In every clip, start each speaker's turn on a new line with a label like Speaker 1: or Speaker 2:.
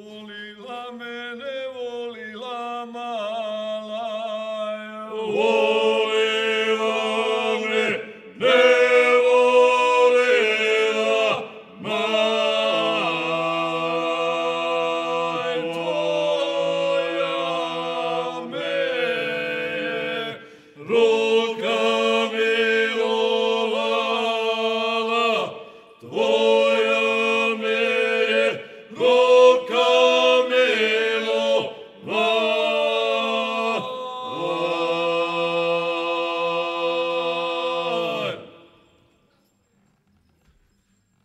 Speaker 1: volila me, ne volila mala.
Speaker 2: Volila me, ne volila mala.
Speaker 1: Tvoja me
Speaker 2: Ruka milovala, tvoja me je ruka milovala.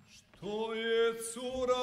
Speaker 1: Što je cura